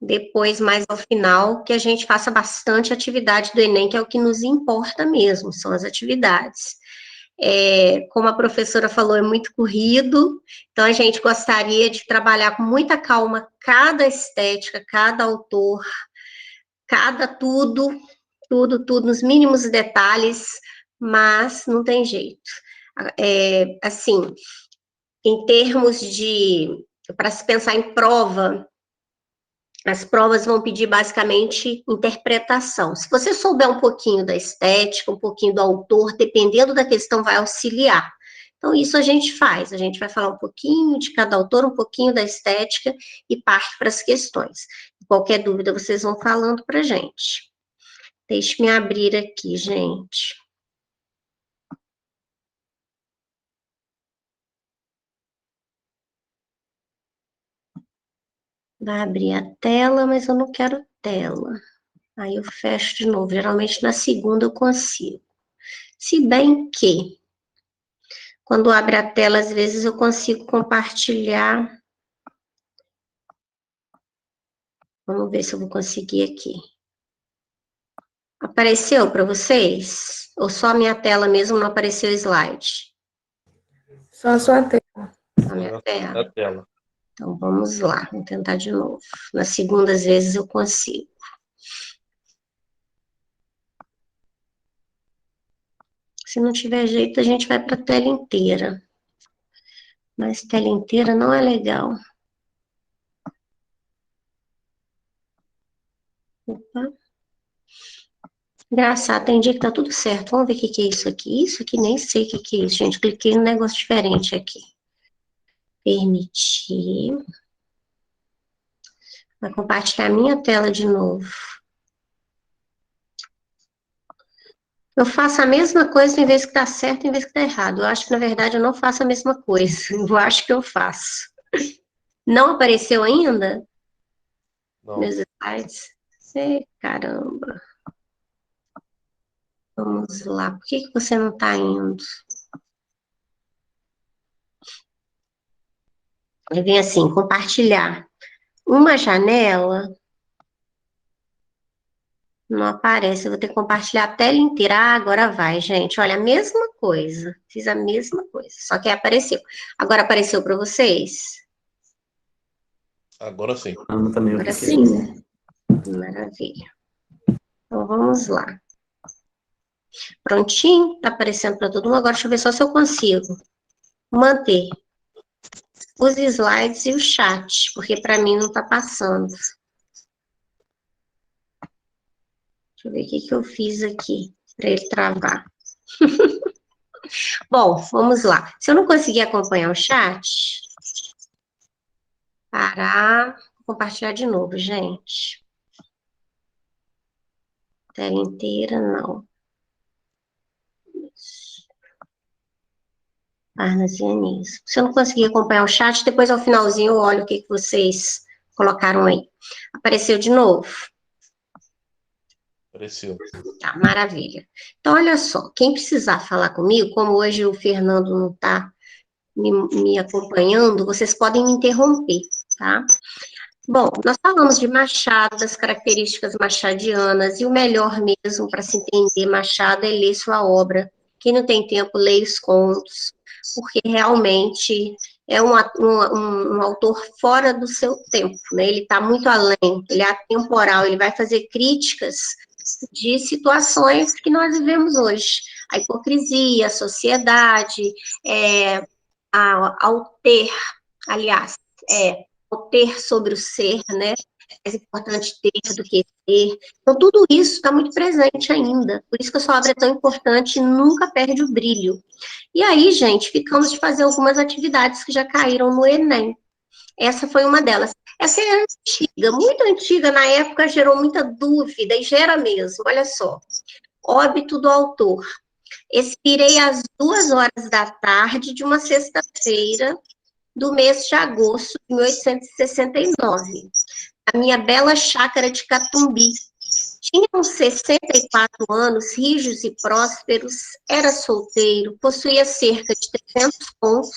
depois, mais ao final, que a gente faça bastante atividade do Enem, que é o que nos importa mesmo, são as atividades. Como a professora falou, é muito corrido, então a gente gostaria de trabalhar com muita calma cada estética, cada autor, cada tudo, nos mínimos detalhes, mas não tem jeito. Assim, em termos para se pensar em prova, as provas vão pedir basicamente interpretação. Se você souber um pouquinho da estética, um pouquinho do autor, dependendo da questão, vai auxiliar. Então, isso a gente faz. A gente vai falar um pouquinho de cada autor, um pouquinho da estética e parte para as questões. Qualquer dúvida, vocês vão falando para a gente. Deixe-me abrir aqui, gente. Vai abrir a tela, mas eu não quero tela. Aí eu fecho de novo. Geralmente na segunda eu consigo. Se bem que, quando abre a tela, às vezes eu consigo compartilhar. Vamos ver se eu vou conseguir aqui. Apareceu para vocês? Ou só a minha tela mesmo, não apareceu o slide? Só a sua tela. A minha tela. Então, vamos lá, vamos tentar de novo. Na segunda, às vezes, eu consigo. Se não tiver jeito, a gente vai para a tela inteira. Mas tela inteira não é legal. Opa. Engraçado, tem dia que tá tudo certo. Vamos ver o que é isso aqui. Isso aqui nem sei o que é isso, gente. Cliquei num negócio diferente aqui. Permitir. Vai compartilhar a minha tela de novo. Eu faço a mesma coisa em vez que tá certo, em vez que tá errado. Eu acho que, na verdade, eu não faço a mesma coisa. Eu acho que eu faço. Não apareceu ainda? Não. Meus slides? Caramba. Vamos lá. Por que você não tá indo? Aí vem assim, compartilhar. Uma janela não aparece, eu vou ter que compartilhar a tela inteira. Ah, agora vai, gente. Olha, a mesma coisa. Fiz a mesma coisa, só que apareceu. Agora apareceu para vocês? Agora sim. Agora sim. Maravilha. Então, vamos lá. Prontinho? Tá aparecendo para todo mundo. Agora, deixa eu ver só se eu consigo manter os slides e o chat, porque para mim não tá passando. Deixa eu ver o que eu fiz aqui para ele travar. Bom, vamos lá. Se eu não conseguir acompanhar o chat, parar, vou compartilhar de novo, gente. Tela inteira, não. Parnasianismo. Se eu não conseguir acompanhar o chat, depois ao finalzinho eu olho o que vocês colocaram aí. Apareceu de novo? Apareceu. Tá, maravilha. Então, olha só, quem precisar falar comigo, como hoje o Fernando não está me acompanhando, vocês podem me interromper, tá? Bom, nós falamos de Machado, das características machadianas, e o melhor mesmo para se entender Machado é ler sua obra. Quem não tem tempo, leia os contos, porque realmente é um autor fora do seu tempo, né? Ele está muito além, ele é atemporal, ele vai fazer críticas de situações que nós vivemos hoje. A hipocrisia, a sociedade, ao ter, aliás, ao ter sobre o ser, né? É mais importante ter do que ser. Então, tudo isso está muito presente ainda. Por isso que a sua obra é tão importante e nunca perde o brilho. E aí, gente, ficamos de fazer algumas atividades que já caíram no Enem. Essa foi uma delas. Essa é antiga, muito antiga, na época gerou muita dúvida, e gera mesmo, olha só. Óbito do autor. Expirei às 2 horas da tarde de uma sexta-feira do mês de agosto de 1869. A minha bela chácara de Catumbi. Tinha uns 64 anos, rijos e prósperos, era solteiro, possuía cerca de 300 contos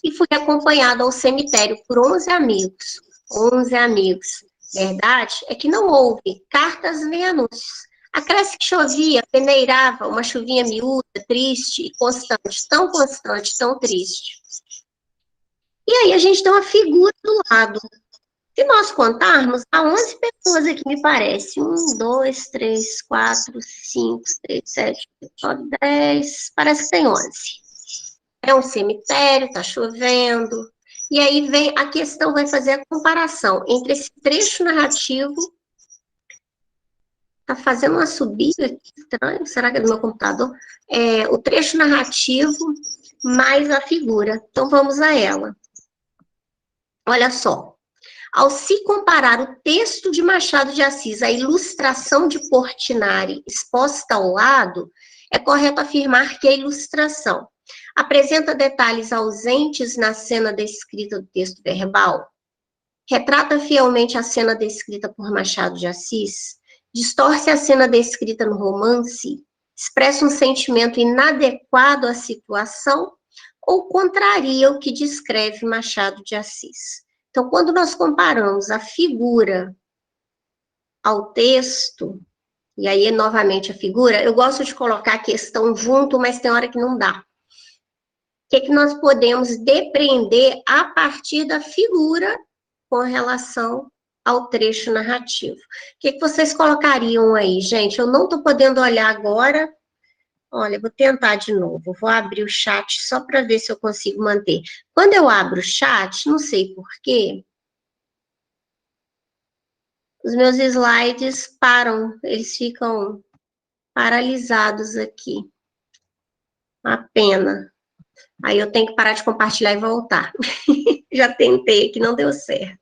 e fui acompanhado ao cemitério por 11 amigos. 11 amigos. Verdade é que não houve cartas nem anúncios. Acresce que chovia, peneirava, uma chuvinha miúda, triste e constante, tão triste. E aí a gente tem uma figura do lado. Se nós contarmos, há 11 pessoas aqui, me parece. 1, 2, 3, 4, 5, 6, 7, 8, 9, 10. Parece que tem 11. É um cemitério, está chovendo. E aí vem a questão, vai fazer a comparação entre esse trecho narrativo. Está fazendo uma subida aqui, estranho, será que é do meu computador? O trecho narrativo mais a figura. Então vamos a ela. Olha só. Ao se comparar o texto de Machado de Assis à ilustração de Portinari exposta ao lado, é correto afirmar que a ilustração apresenta detalhes ausentes na cena descrita do texto verbal, retrata fielmente a cena descrita por Machado de Assis, distorce a cena descrita no romance, expressa um sentimento inadequado à situação ou contraria o que descreve Machado de Assis. Então, quando nós comparamos a figura ao texto, e aí, novamente, a figura, eu gosto de colocar a questão junto, mas tem hora que não dá. O que nós podemos depreender a partir da figura com relação ao trecho narrativo? O que vocês colocariam aí, gente? Eu não estou podendo olhar agora. Olha, vou tentar de novo. Vou abrir o chat só para ver se eu consigo manter. Quando eu abro o chat, não sei por quê, os meus slides param, eles ficam paralisados aqui. Uma pena. Aí eu tenho que parar de compartilhar e voltar. Já tentei aqui, não deu certo.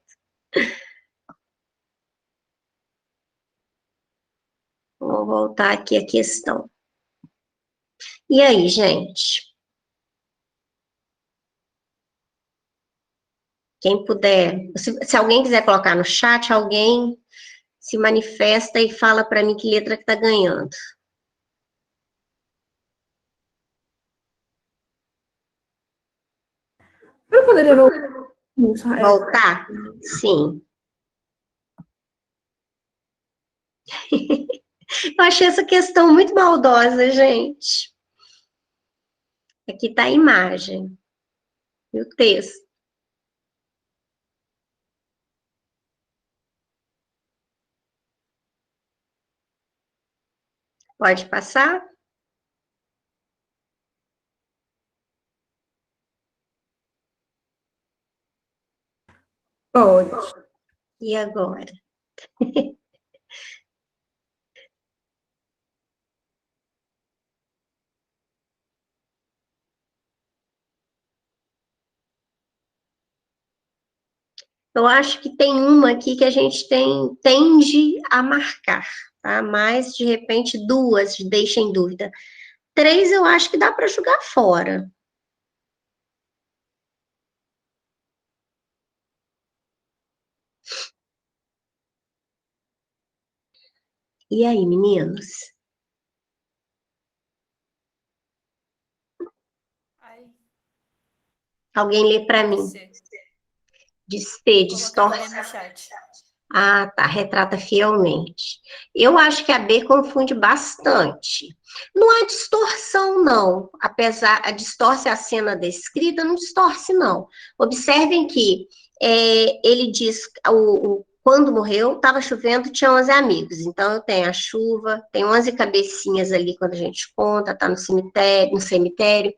Vou voltar aqui a questão. E aí, gente? Quem puder, se alguém quiser colocar no chat, alguém se manifesta e fala para mim que letra que está ganhando. Eu poderia Voltar? Sim. Eu achei essa questão muito maldosa, gente. Aqui está a imagem e o texto. Pode passar? Pode. E agora? Eu acho que tem uma aqui que a gente tende a marcar, tá? Mas, de repente, duas deixa em dúvida. 3 eu acho que dá para jogar fora. E aí, meninos? Alguém lê para mim? Distorce. No chat. Ah, tá, retrata fielmente. Eu acho que a B confunde bastante. Não há distorção, não. Apesar, a distorce a cena descrita, não distorce, não. Observem que ele diz, quando morreu, estava chovendo, tinha 11 amigos. Então, eu tenho a chuva, tem 11 cabecinhas ali quando a gente conta, está no cemitério.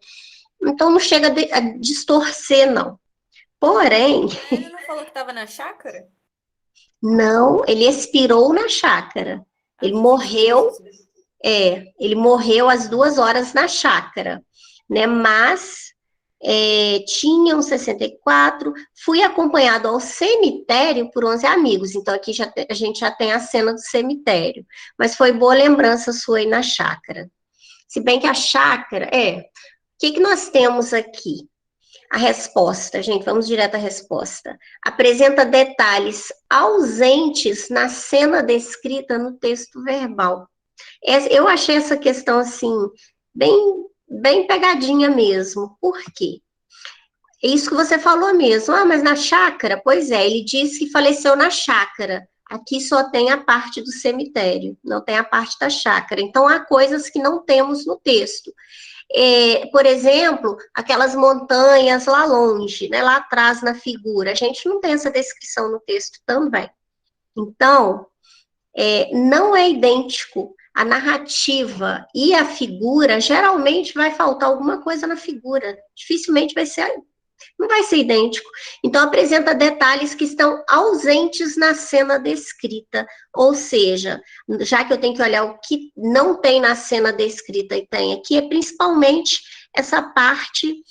Então, não chega a distorcer, não. Porém... Ele não falou que estava na chácara? Não, ele expirou na chácara. Ele morreu, ele morreu às 2 horas na chácara, né? Mas tinham 64, fui acompanhado ao cemitério por 11 amigos, então aqui a gente já tem a cena do cemitério, mas foi boa lembrança sua aí na chácara. Se bem que a chácara, o que nós temos aqui? A resposta, gente, vamos direto à resposta. Apresenta detalhes ausentes na cena descrita no texto verbal. Eu achei essa questão, assim, bem pegadinha mesmo. Por quê? É isso que você falou mesmo. Ah, mas na chácara? Pois é, ele disse que faleceu na chácara. Aqui só tem a parte do cemitério, não tem a parte da chácara. Então, há coisas que não temos no texto. Por exemplo, aquelas montanhas lá longe, né, lá atrás na figura, a gente não tem essa descrição no texto também. Então, não é idêntico. A narrativa e a figura, geralmente vai faltar alguma coisa na figura. Dificilmente não vai ser idêntico. Então, apresenta detalhes que estão ausentes na cena descrita. Ou seja, já que eu tenho que olhar o que não tem na cena descrita e tem aqui, é principalmente essa parte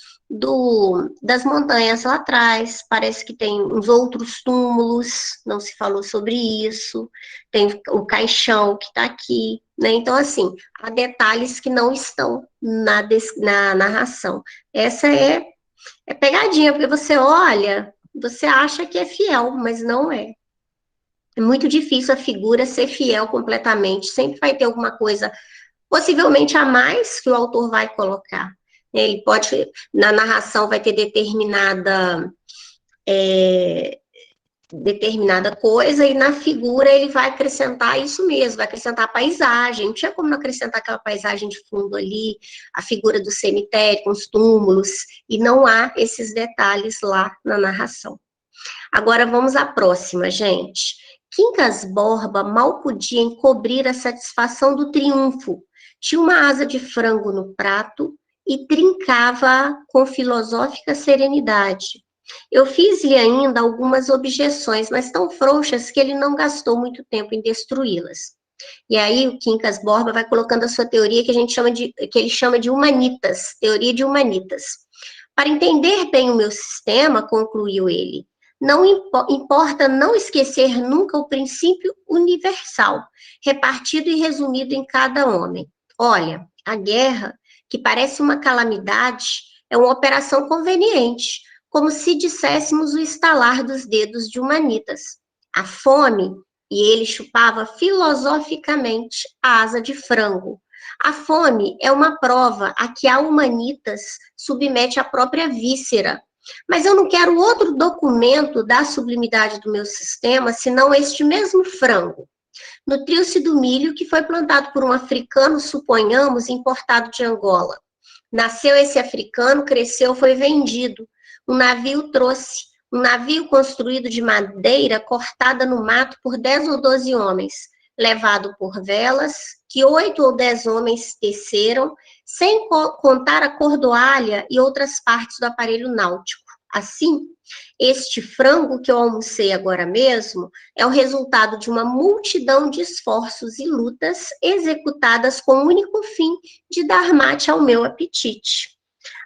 das montanhas lá atrás. Parece que tem uns outros túmulos, não se falou sobre isso. Tem o caixão que está aqui. Né? Então, assim, há detalhes que não estão na narração. Essa é pegadinha, porque você olha, você acha que é fiel, mas não é. É muito difícil a figura ser fiel completamente. Sempre vai ter alguma coisa, possivelmente a mais, que o autor vai colocar. Ele pode, na narração, vai ter determinada coisa, e na figura ele vai acrescentar isso mesmo, vai acrescentar a paisagem. Não tinha como não acrescentar aquela paisagem de fundo ali, a figura do cemitério com os túmulos, e não há esses detalhes lá na narração. Agora vamos à próxima, gente. Quincas Borba mal podia encobrir a satisfação do triunfo. Tinha uma asa de frango no prato e trincava com filosófica serenidade. Eu fiz-lhe ainda algumas objeções, mas tão frouxas que ele não gastou muito tempo em destruí-las. E aí o Quincas Borba vai colocando a sua teoria que ele chama de humanitas, teoria de humanitas. Para entender bem o meu sistema, concluiu ele, não importa não esquecer nunca o princípio universal, repartido e resumido em cada homem. Olha, a guerra, que parece uma calamidade, é uma operação conveniente, como se disséssemos o estalar dos dedos de humanitas. A fome, e ele chupava filosoficamente a asa de frango. A fome é uma prova a que a humanitas submete a própria víscera. Mas eu não quero outro documento da sublimidade do meu sistema, senão este mesmo frango. Nutriu-se do milho que foi plantado por um africano, suponhamos, importado de Angola. Nasceu esse africano, cresceu, foi vendido. Um navio trouxe, um navio construído de madeira cortada no mato por 10 ou 12 homens, levado por velas, que 8 ou 10 homens teceram, sem contar a cordoalha e outras partes do aparelho náutico. Assim, este frango que eu almocei agora mesmo é o resultado de uma multidão de esforços e lutas executadas com o único fim de dar mate ao meu apetite.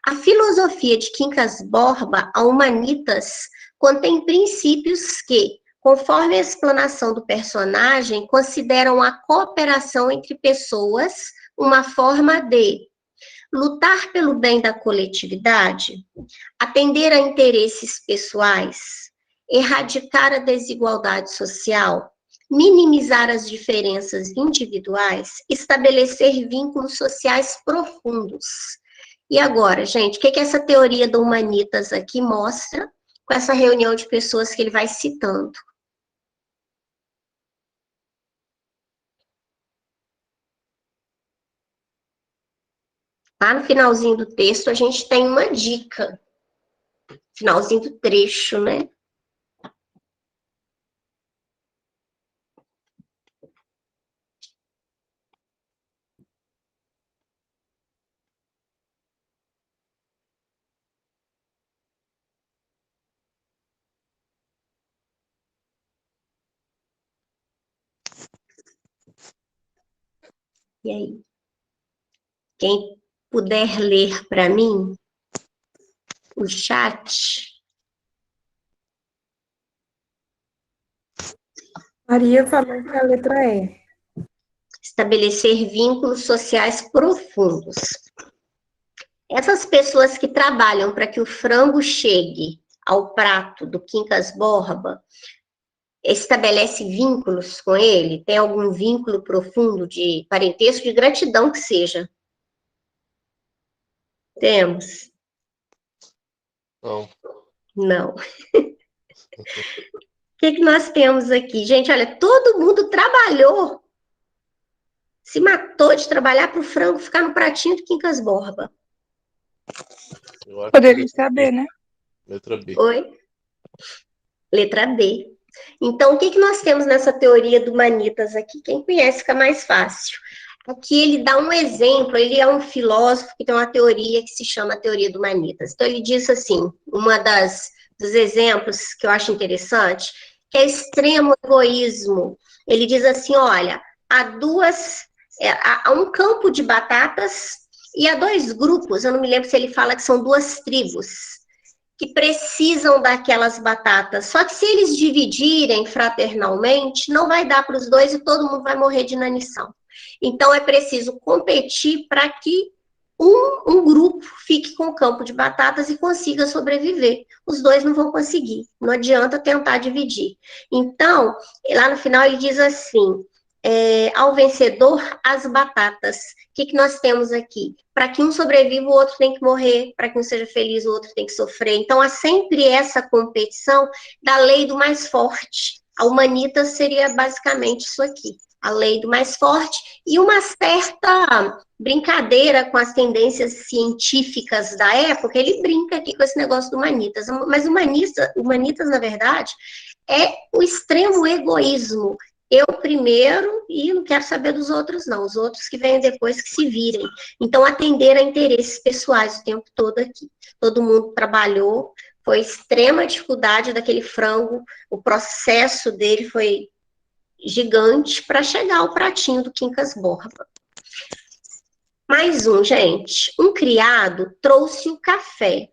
A filosofia de Quincas Borba, a Humanitas, contém princípios que, conforme a explanação do personagem, consideram a cooperação entre pessoas uma forma de lutar pelo bem da coletividade, atender a interesses pessoais, erradicar a desigualdade social, minimizar as diferenças individuais, estabelecer vínculos sociais profundos. E agora, gente, o que essa teoria do Humanitas aqui mostra com essa reunião de pessoas que ele vai citando? Lá no finalzinho do texto, a gente tem uma dica. Finalzinho do trecho, né? E aí? Quem puder ler para mim o chat. Maria falou que a letra E. Estabelecer vínculos sociais profundos. Essas pessoas que trabalham para que o frango chegue ao prato do Quincas Borba, estabelece vínculos com ele? Tem algum vínculo profundo de parentesco, de gratidão que seja? Temos? Não. Não. que nós temos aqui? Gente, olha, todo mundo trabalhou, se matou de trabalhar para o frango ficar no pratinho do Quincas Borba. Eu acho que Poderia saber, né? letra B. Oi? Letra B. Então, o que nós temos nessa teoria do Manitas aqui? Quem conhece fica mais fácil. Aqui ele dá um exemplo, ele é um filósofo que tem uma teoria que se chama a teoria do Manitas. Então, ele diz assim, dos exemplos que eu acho interessante, que é extremo egoísmo. Ele diz assim, olha, há um campo de batatas e há dois grupos, eu não me lembro se ele fala que são duas tribos, que precisam daquelas batatas. Só que se eles dividirem fraternalmente, não vai dar para os dois e todo mundo vai morrer de inanição. Então, é preciso competir para que um grupo fique com o campo de batatas e consiga sobreviver. Os dois não vão conseguir, não adianta tentar dividir. Então, lá no final ele diz assim, ao vencedor, as batatas. O que nós temos aqui? Para que um sobreviva, o outro tem que morrer. Para que um seja feliz, o outro tem que sofrer. Então, há sempre essa competição da lei do mais forte. A Humanitas seria basicamente isso aqui. A lei do mais forte e uma certa brincadeira com as tendências científicas da época. Ele brinca aqui com esse negócio do Humanitas. Mas Humanitas, na verdade, é o extremo egoísmo. Eu primeiro e não quero saber dos outros, não. Os outros que vêm depois que se virem. Então, atender a interesses pessoais o tempo todo aqui. Todo mundo trabalhou, foi extrema dificuldade daquele frango, o processo dele foi gigante para chegar ao pratinho do Quincas Borba. Mais um, gente. Um criado trouxe o café.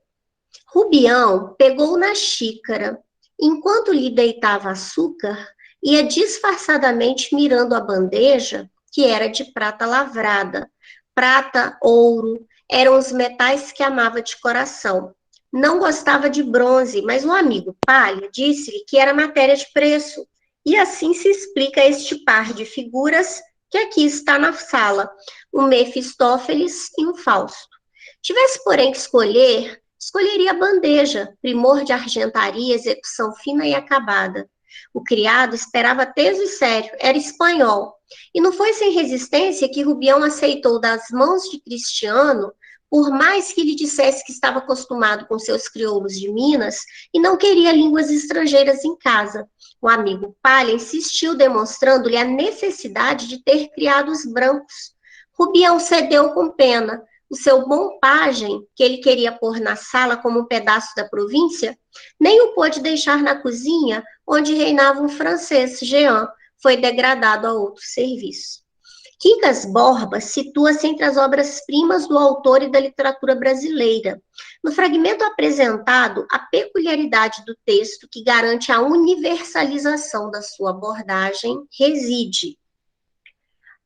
Rubião pegou na xícara. Enquanto lhe deitava açúcar, ia disfarçadamente mirando a bandeja, que era de prata lavrada. Prata, ouro, eram os metais que amava de coração. Não gostava de bronze, mas o amigo Palha disse-lhe que era matéria de preço. E assim se explica este par de figuras que aqui está na sala, um Mefistófeles e um Fausto. Tivesse, porém, que escolher, escolheria a bandeja, primor de argentaria, execução fina e acabada. O criado esperava teso e sério, era espanhol. E não foi sem resistência que Rubião aceitou das mãos de Cristiano, por mais que lhe dissesse que estava acostumado com seus crioulos de Minas e não queria línguas estrangeiras em casa. O amigo Palha insistiu, demonstrando-lhe a necessidade de ter criados brancos. Rubião cedeu com pena. O seu bom pajem, que ele queria pôr na sala como um pedaço da província, nem o pôde deixar na cozinha, onde reinava um francês, Jean, foi degradado a outro serviço. Quincas Borba situa-se entre as obras-primas do autor e da literatura brasileira. No fragmento apresentado, a peculiaridade do texto que garante a universalização da sua abordagem reside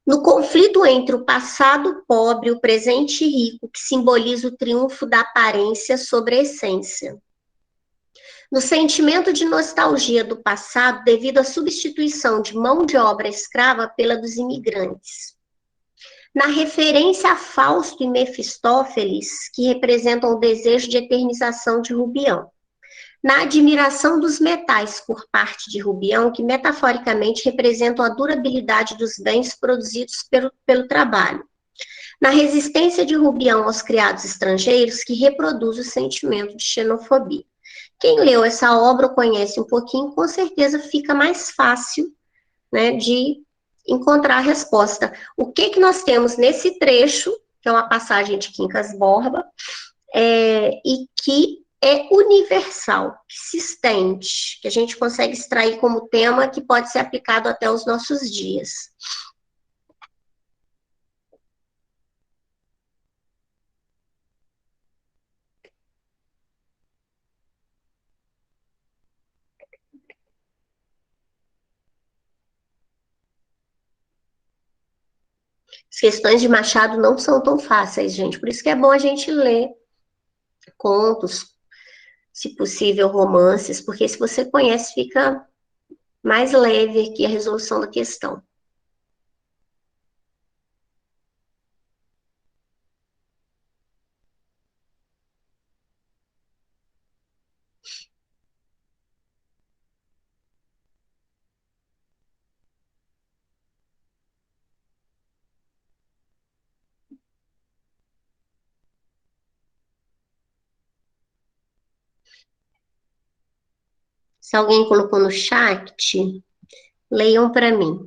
no conflito entre o passado pobre e o presente rico, que simboliza o triunfo da aparência sobre a essência. No sentimento de nostalgia do passado devido à substituição de mão de obra escrava pela dos imigrantes. Na referência a Fausto e Mefistófeles, que representam o desejo de eternização de Rubião. Na admiração dos metais por parte de Rubião, que metaforicamente representam a durabilidade dos bens produzidos pelo trabalho. Na resistência de Rubião aos criados estrangeiros, que reproduz o sentimento de xenofobia. Quem leu essa obra ou conhece um pouquinho, com certeza fica mais fácil, né, de encontrar a resposta. O que nós temos nesse trecho, que é uma passagem de Quincas Borba, e que é universal, que se estende, que a gente consegue extrair como tema que pode ser aplicado até os nossos dias. As questões de Machado não são tão fáceis, gente, por isso que é bom a gente ler contos, se possível, romances, porque se você conhece, fica mais leve aqui a resolução da questão. Se alguém colocou no chat, leiam para mim,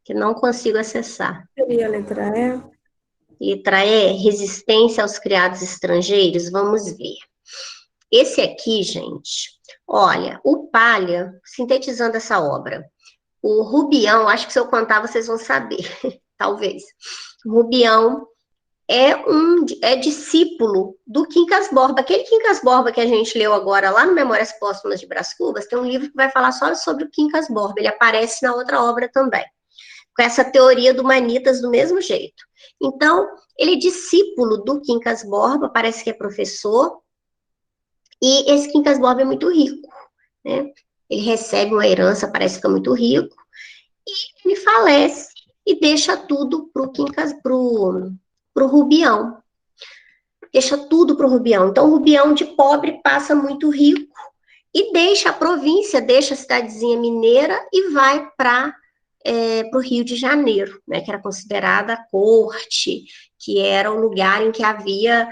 que não consigo acessar. Seria a letra E. Letra E, resistência aos criados estrangeiros. Vamos ver. Esse aqui, gente, olha, o Palha, sintetizando essa obra, o Rubião, acho que se eu contar vocês vão saber, talvez. O Rubião é discípulo do Quincas Borba. Aquele Quincas Borba que a gente leu agora lá no Memórias Póstumas de Brás Cubas, tem um livro que vai falar só sobre o Quincas Borba. Ele aparece na outra obra também, com essa teoria do Manitas do mesmo jeito. Então, ele é discípulo do Quincas Borba, parece que é professor, e esse Quincas Borba é muito rico, né? Ele recebe uma herança, parece que fica muito rico, e ele falece e deixa tudo pro Rubião. Deixa tudo pro Rubião. Então, o Rubião de pobre passa muito rico e deixa a província, deixa a cidadezinha mineira e vai para o Rio de Janeiro, né, que era considerada a corte, que era o lugar em que havia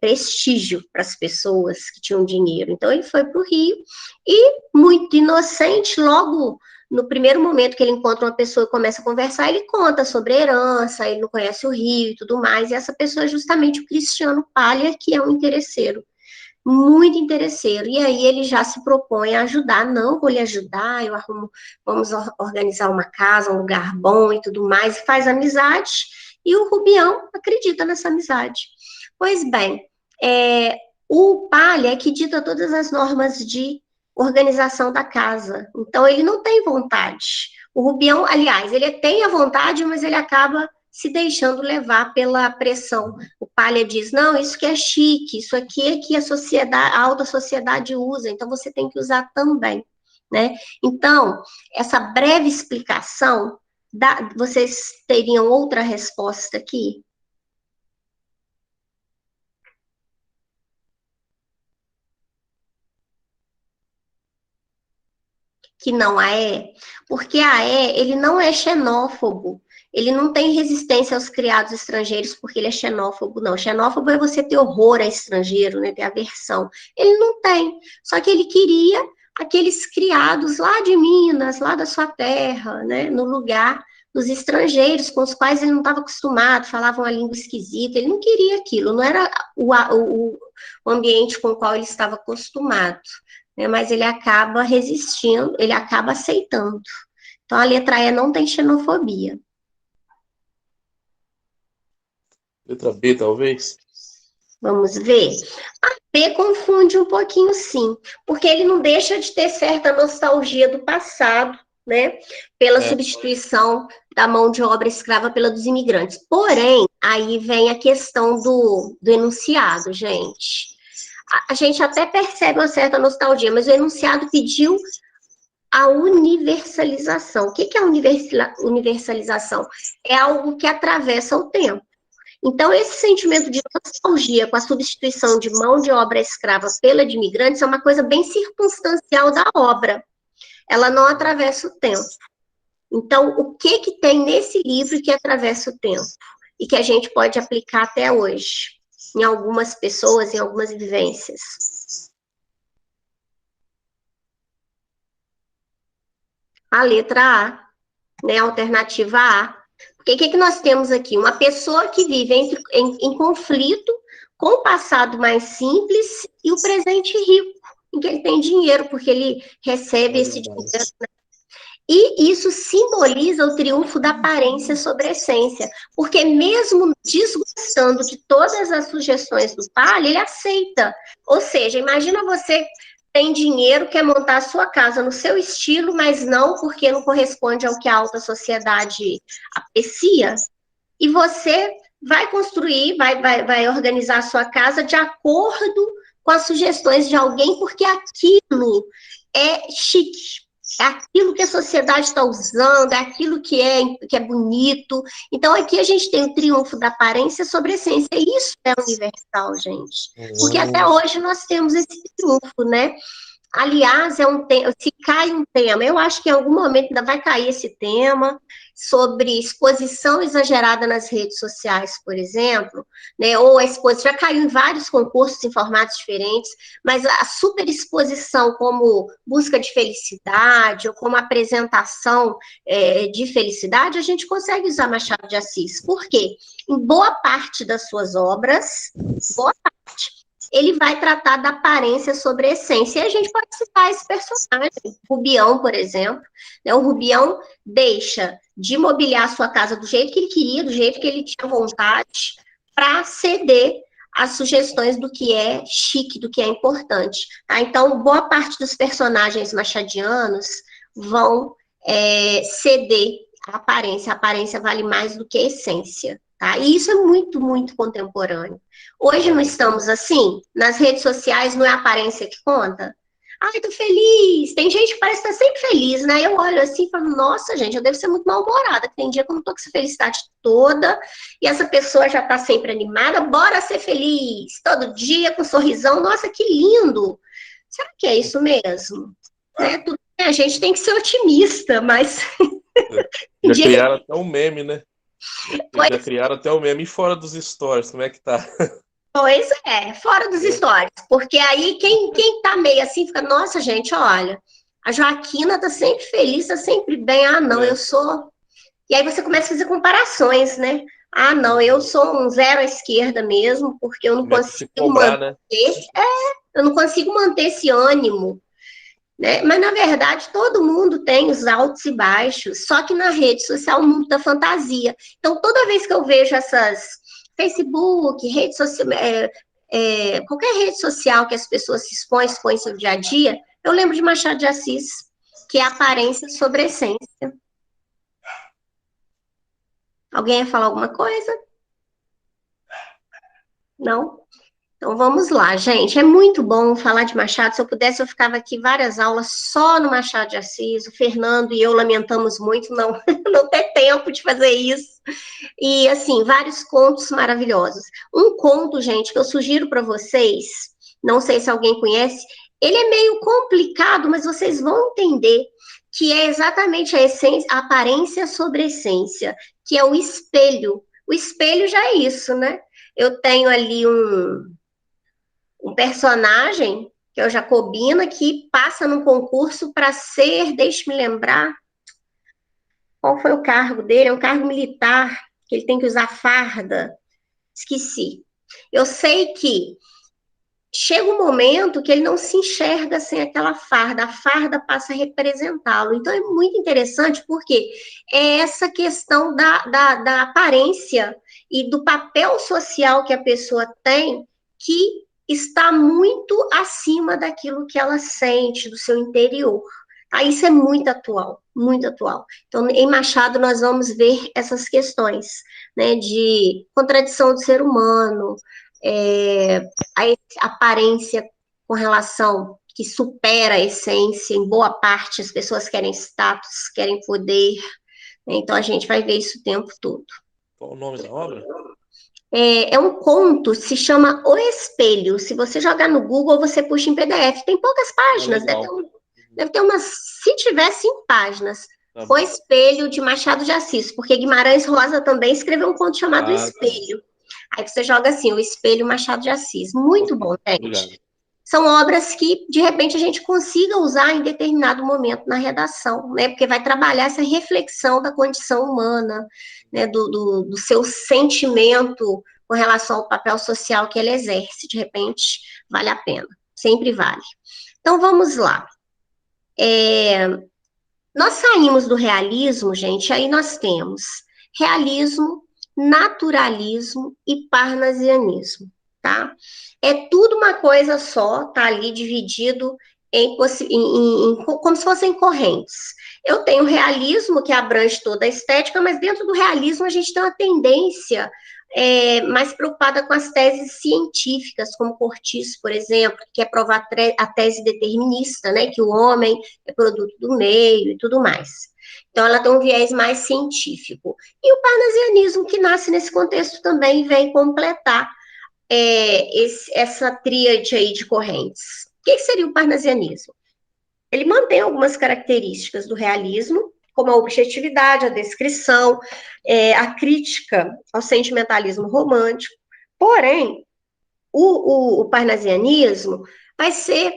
prestígio para as pessoas que tinham dinheiro. Então, ele foi para o Rio e, muito inocente, logo no primeiro momento que ele encontra uma pessoa e começa a conversar, ele conta sobre a herança, ele não conhece o Rio e tudo mais, e essa pessoa é justamente o Cristiano Palha, que é um interesseiro, muito interesseiro, e aí ele já se propõe a ajudar, não vou lhe ajudar, vamos organizar uma casa, um lugar bom e tudo mais, e faz amizade, e o Rubião acredita nessa amizade. Pois bem, o Palha é que dita todas as normas de organização da casa, então ele não tem vontade. O Rubião, aliás, ele tem a vontade, mas ele acaba se deixando levar pela pressão. O Palha diz, não, isso que é chique, isso aqui é que a alta sociedade usa, então você tem que usar também, né? Então, essa breve explicação, vocês teriam outra resposta aqui? Que não a é? Porque ele não é xenófobo, ele não tem resistência aos criados estrangeiros porque ele é xenófobo, não. Xenófobo é você ter horror a estrangeiro, né, ter aversão. Ele não tem, só que ele queria aqueles criados lá de Minas, lá da sua terra, né, no lugar dos estrangeiros com os quais ele não estava acostumado, falavam uma língua esquisita, ele não queria aquilo, não era o ambiente com o qual ele estava acostumado, né, mas ele acaba resistindo, ele acaba aceitando. Então, a letra E não tem xenofobia. Letra B, talvez? Vamos ver? A B confunde um pouquinho, sim, porque ele não deixa de ter certa nostalgia do passado, né, pela substituição da mão de obra escrava pela dos imigrantes. Porém, aí vem a questão do enunciado, gente. A gente até percebe uma certa nostalgia, mas o enunciado pediu a universalização. O que é a universalização? É algo que atravessa o tempo. Então, esse sentimento de nostalgia com a substituição de mão de obra escrava pela de imigrantes é uma coisa bem circunstancial da obra. Ela não atravessa o tempo. Então, o que tem nesse livro que atravessa o tempo? E que a gente pode aplicar até hoje, em algumas pessoas, em algumas vivências? A letra A, né? A alternativa A. Porque o que nós temos aqui? Uma pessoa que vive em conflito com o passado mais simples e o presente rico, em que ele tem dinheiro, porque ele recebe esse dinheiro, né? E isso simboliza o triunfo da aparência sobre a essência, porque mesmo desgostando de todas as sugestões do Palha, ele aceita. Ou seja, imagina você tem dinheiro, quer montar a sua casa no seu estilo, mas não porque não corresponde ao que a alta sociedade aprecia, e você vai construir, vai organizar a sua casa de acordo com as sugestões de alguém, porque aquilo é chique, é aquilo que a sociedade está usando, é aquilo que é bonito. Então, aqui a gente tem o triunfo da aparência sobre a essência, e isso é universal, gente. Porque até hoje nós temos esse triunfo, né? Aliás, é um tema, se cai um tema, eu acho que em algum momento ainda vai cair esse tema sobre exposição exagerada nas redes sociais, por exemplo, né? Ou a exposição, já caiu em vários concursos em formatos diferentes, mas a superexposição como busca de felicidade ou como apresentação de felicidade, a gente consegue usar Machado de Assis. Por quê? Em boa parte das suas obras, boa parte, ele vai tratar da aparência sobre a essência. E a gente pode citar esse personagem, Rubião, por exemplo. Né? O Rubião deixa de mobiliar a sua casa do jeito que ele queria, do jeito que ele tinha vontade, para ceder às sugestões do que é chique, do que é importante. Tá? Então, boa parte dos personagens machadianos vão ceder à aparência. A aparência vale mais do que a essência. Tá? E isso é muito, muito contemporâneo. Hoje não estamos assim? Nas redes sociais não é a aparência que conta? Ai, tô feliz. Tem gente que parece estar sempre feliz, né? Eu olho assim e falo, nossa, gente, eu devo ser muito mal-humorada, que tem dia que eu não tô com essa felicidade toda, e essa pessoa já tá sempre animada, bora ser feliz, todo dia com um sorrisão, nossa, que lindo. Será que é isso mesmo? Né? A gente tem que ser otimista, mas... Já criaram até um meme, né? Já criaram até um meme fora dos stories, como é que tá? Pois é, fora dos stories, porque aí quem tá meio assim fica, nossa, gente, olha, a Joaquina tá sempre feliz, tá sempre bem, ah, não, eu sou... E aí você começa a fazer comparações, né? Ah, não, eu sou um zero à esquerda mesmo, porque eu não consigo cobrar, manter... né? Eu não consigo manter esse ânimo, né? Mas, na verdade, todo mundo tem os altos e baixos, só que na rede social é o mundo da fantasia. Então, toda vez que eu vejo essas Facebook, rede social, qualquer rede social que as pessoas se expõem em seu dia a dia, eu lembro de Machado de Assis, que é aparência sobre essência. Alguém ia falar alguma coisa? Não? Então vamos lá, gente. É muito bom falar de Machado. Se eu pudesse, eu ficava aqui várias aulas só no Machado de Assis. O Fernando e eu lamentamos muito não ter tempo de fazer isso. E, assim, vários contos maravilhosos. Um conto, gente, que eu sugiro para vocês, não sei se alguém conhece, ele é meio complicado, mas vocês vão entender que é exatamente a essência, a aparência sobre a essência, que é o espelho. O espelho já é isso, né? Eu tenho ali um personagem, que é o Jacobina, que passa num concurso para ser, deixe-me lembrar, qual foi o cargo dele? É um cargo militar, que ele tem que usar farda. Esqueci. Eu sei que chega um momento que ele não se enxerga sem aquela farda, a farda passa a representá-lo. Então é muito interessante porque é essa questão da aparência e do papel social que a pessoa tem que está muito acima daquilo que ela sente, do seu interior. Isso é muito atual, muito atual. Então, em Machado, nós vamos ver essas questões, né, de contradição do ser humano, a aparência com relação que supera a essência, em boa parte as pessoas querem status, querem poder, né? Então a gente vai ver isso o tempo todo. Qual o nome da obra? É um conto, se chama O Espelho. Se você jogar no Google, você puxa em PDF. Tem poucas páginas, deve ter umas, se tiver 5 páginas. Tá. O Espelho, de Machado de Assis, porque Guimarães Rosa também escreveu um conto chamado O Espelho. Aí você joga assim, O Espelho, Machado de Assis. Muito bom, gente. Obrigado. São obras que, de repente, a gente consiga usar em determinado momento na redação, né? Porque vai trabalhar essa reflexão da condição humana, né? Do seu sentimento com relação ao papel social que ele exerce. De repente, vale a pena. Sempre vale. Então, vamos lá. Nós saímos do realismo, gente, aí nós temos realismo, naturalismo e parnasianismo, tá? É tudo uma coisa só, tá ali dividido como se fossem correntes. Eu tenho realismo, que abrange toda a estética, mas dentro do realismo a gente tem uma tendência mais preocupada com as teses científicas, como Cortiço, por exemplo, que quer provar a tese determinista, né, que o homem é produto do meio e tudo mais. Então, ela tem um viés mais científico. E o parnasianismo, que nasce nesse contexto também, vem completar essa tríade aí de correntes. O que seria o parnasianismo? ele mantém algumas características do realismo, como a objetividade, a descrição, a crítica ao sentimentalismo romântico. Porém, o parnasianismo vai ser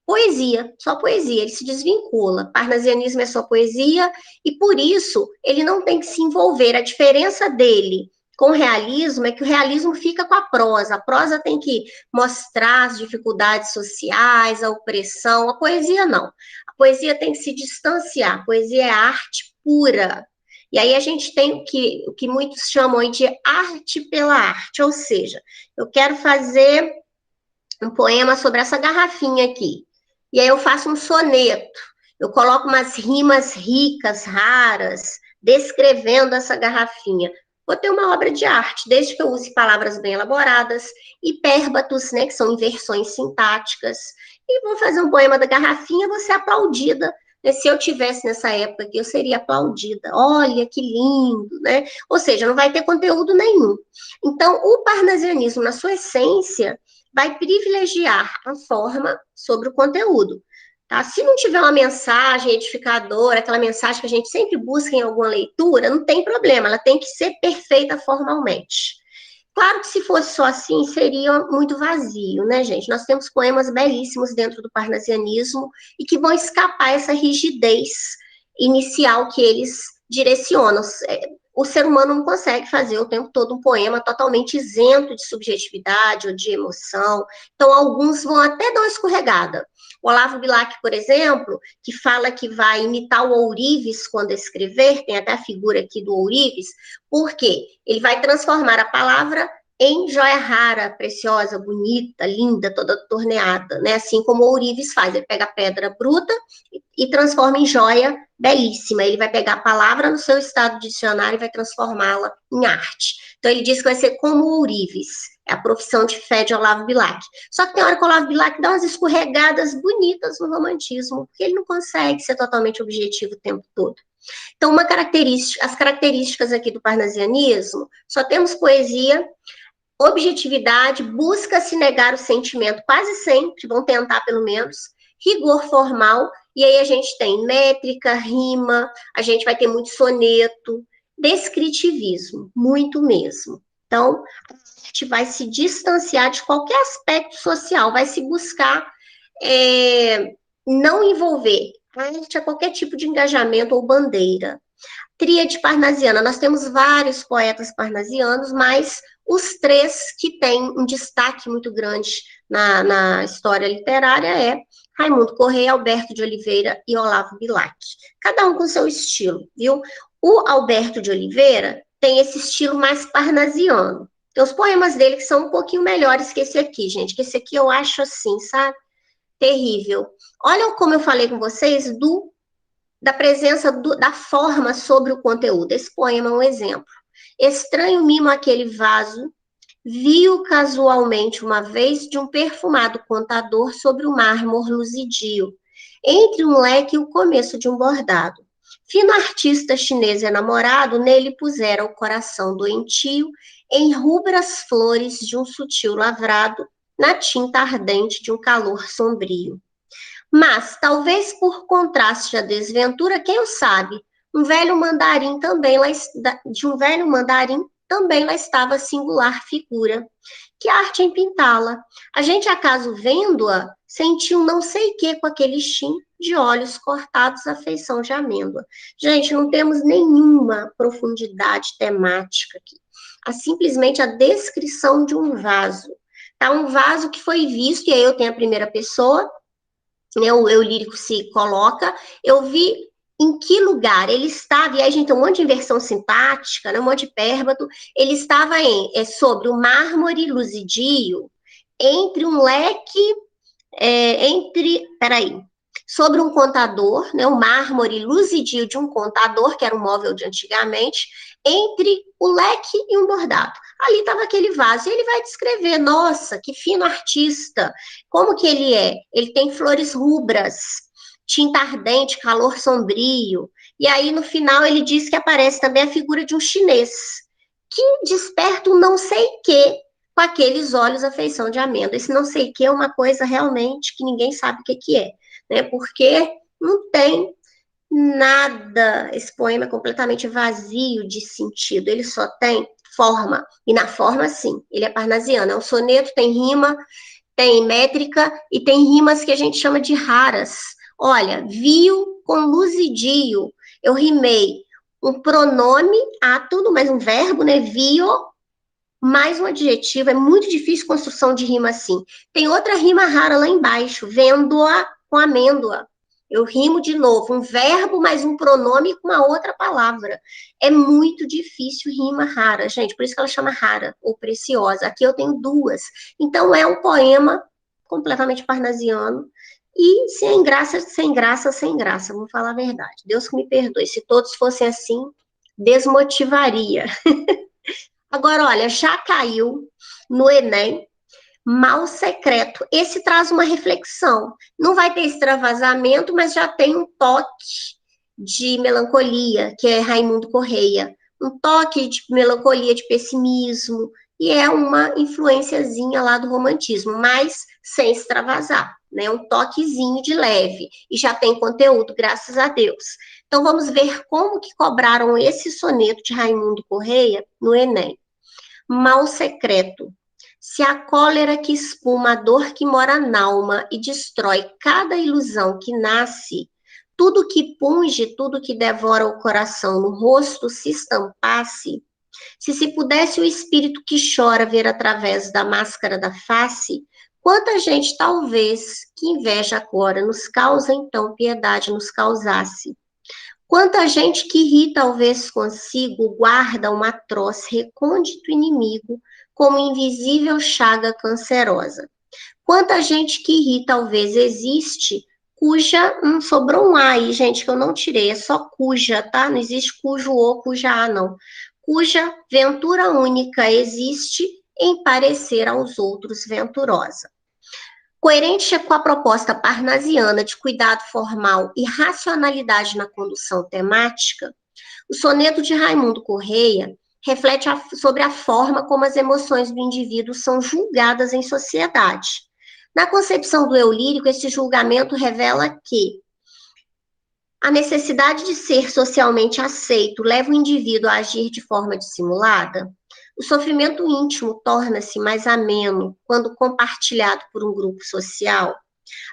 poesia, só poesia, ele se desvincula. Parnasianismo é só poesia e, por isso, ele não tem que se envolver. A diferença dele com o realismo é que o realismo fica com a prosa tem que mostrar as dificuldades sociais, a opressão, a poesia não. A poesia tem que se distanciar, a poesia é arte pura. E aí a gente tem o que muitos chamam de arte pela arte, ou seja, eu quero fazer um poema sobre essa garrafinha aqui, e aí eu faço um soneto, eu coloco umas rimas ricas, raras, descrevendo essa garrafinha. Vou ter uma obra de arte, desde que eu use palavras bem elaboradas, hipérbatos, né, que são inversões sintáticas, e vou fazer um poema da garrafinha, vou ser aplaudida. Se eu tivesse nessa época aqui, eu seria aplaudida. Olha, que lindo, né? Ou seja, não vai ter conteúdo nenhum. Então, o parnasianismo, na sua essência, vai privilegiar a forma sobre o conteúdo. Tá? Se não tiver uma mensagem edificadora, aquela mensagem que a gente sempre busca em alguma leitura, não tem problema, ela tem que ser perfeita formalmente. Claro que se fosse só assim, seria muito vazio, né, gente? Nós temos poemas belíssimos dentro do parnasianismo e que vão escapar essa rigidez inicial que eles direcionam. O ser humano não consegue fazer o tempo todo um poema totalmente isento de subjetividade ou de emoção. Então, alguns vão até dar uma escorregada. O Olavo Bilac, por exemplo, que fala que vai imitar o ourives quando escrever, tem até a figura aqui do ourives, porque ele vai transformar a palavra em joia rara, preciosa, bonita, linda, toda torneada, né? Assim como o ourives faz, ele pega a pedra bruta e transforma em joia belíssima. Ele vai pegar a palavra no seu estado de dicionário e vai transformá-la em arte. Então, ele diz que vai ser como o ourives. É a profissão de fé de Olavo Bilac. Só que tem hora que o Olavo Bilac dá umas escorregadas bonitas no romantismo, porque ele não consegue ser totalmente objetivo o tempo todo. Então, as características aqui do parnasianismo, só temos poesia, objetividade, busca se negar o sentimento quase sempre, vão tentar pelo menos, rigor formal, e aí a gente tem métrica, rima, a gente vai ter muito soneto, descritivismo, muito mesmo. Então, a gente vai se distanciar de qualquer aspecto social, vai se buscar não envolver arte a qualquer tipo de engajamento ou bandeira. Tríade parnasiana, nós temos vários poetas parnasianos, mas os três que têm um destaque muito grande na história literária é Raimundo Correia, Alberto de Oliveira e Olavo Bilac. Cada um com seu estilo, viu? O Alberto de Oliveira tem esse estilo mais parnasiano. Tem os poemas dele que são um pouquinho melhores que esse aqui, gente, que esse aqui eu acho assim, sabe? Terrível. Olha como eu falei com vocês da presença da forma sobre o conteúdo. Esse poema é um exemplo. Estranho mimo aquele vaso, viu casualmente uma vez de um perfumado contador sobre o mármore luzidio, entre um leque e o começo de um bordado. Fino artista chinês enamorado, nele pusera o coração doentio em rubras flores de um sutil lavrado, na tinta ardente de um calor sombrio. Mas, talvez por contraste à desventura, quem o sabe, de um velho mandarim também lá estava a singular figura. Que arte em pintá-la! A gente, acaso vendo-a, sentiu não sei que com aquele chin de olhos cortados à feição de amêndoa. Gente, não temos nenhuma profundidade temática aqui. Simplesmente a descrição de um vaso. Tá? Um vaso que foi visto, e aí eu tenho a primeira pessoa, né, o eu lírico se coloca, eu vi em que lugar ele estava, e aí a gente tem um monte de inversão sintática, né, um monte de pérbato, ele estava sobre o mármore luzidio, entre um leque, sobre um contador, né, o mármore luzidio de um contador, que era um móvel de antigamente, entre o leque e um bordado. Ali estava aquele vaso, e ele vai descrever, nossa, que fino artista, como que ele é? Ele tem flores rubras, tinta ardente, calor sombrio, e aí no final ele diz que aparece também a figura de um chinês, que desperta um não sei quê, com aqueles olhos à feição de amêndoa. Esse não sei quê é uma coisa realmente que ninguém sabe o que é, né? Porque Não tem nada. Esse poema é completamente vazio de sentido, ele só tem forma. E na forma, sim, ele é parnasiano. É um soneto, tem rima, tem métrica e tem rimas que a gente chama de raras. Olha, viu com luzidio, eu rimei um pronome a tudo, mais um verbo, né? Vio, mais um adjetivo. É muito difícil construção de rima assim. Tem outra rima rara lá embaixo, vendo-a com amêndoa. Eu rimo de novo, um verbo mais um pronome com uma outra palavra. É muito difícil rima rara, gente, por isso que ela chama rara ou preciosa. Aqui eu tenho duas. Então é um poema completamente parnasiano e sem graça, sem graça, sem graça, vamos falar a verdade. Deus que me perdoe, se todos fossem assim, desmotivaria. Agora, olha, já caiu no Enem, Mal Secreto. Esse traz uma reflexão. Não vai ter extravasamento, mas já tem um toque de melancolia, que é Raimundo Correia. Um toque de melancolia, de pessimismo, e é uma influenciazinha lá do romantismo, mas sem extravasar, né? Um toquezinho de leve, e já tem conteúdo, graças a Deus. Então, vamos ver como que cobraram esse soneto de Raimundo Correia no Enem. Mal Secreto. Se a cólera que espuma a dor que mora n'alma e destrói cada ilusão que nasce, tudo que punge, tudo que devora o coração no rosto se estampasse, se pudesse o espírito que chora ver através da máscara da face, quanta gente talvez que inveja agora nos causa então piedade nos causasse. Quanta gente que ri, talvez consigo, guarda um atroz, recôndito inimigo, como invisível chaga cancerosa. Quanta gente que ri, talvez existe, cuja. Sobrou um A aí, gente, que eu não tirei, é só cuja, tá? Não existe cujo ou cuja A, não. Cuja ventura única existe em parecer aos outros venturosa. Coerente com a proposta parnasiana de cuidado formal e racionalidade na condução temática, o soneto de Raimundo Correia reflete sobre a forma como as emoções do indivíduo são julgadas em sociedade. Na concepção do eu lírico, esse julgamento revela que a necessidade de ser socialmente aceito leva o indivíduo a agir de forma dissimulada. O sofrimento íntimo torna-se mais ameno quando compartilhado por um grupo social.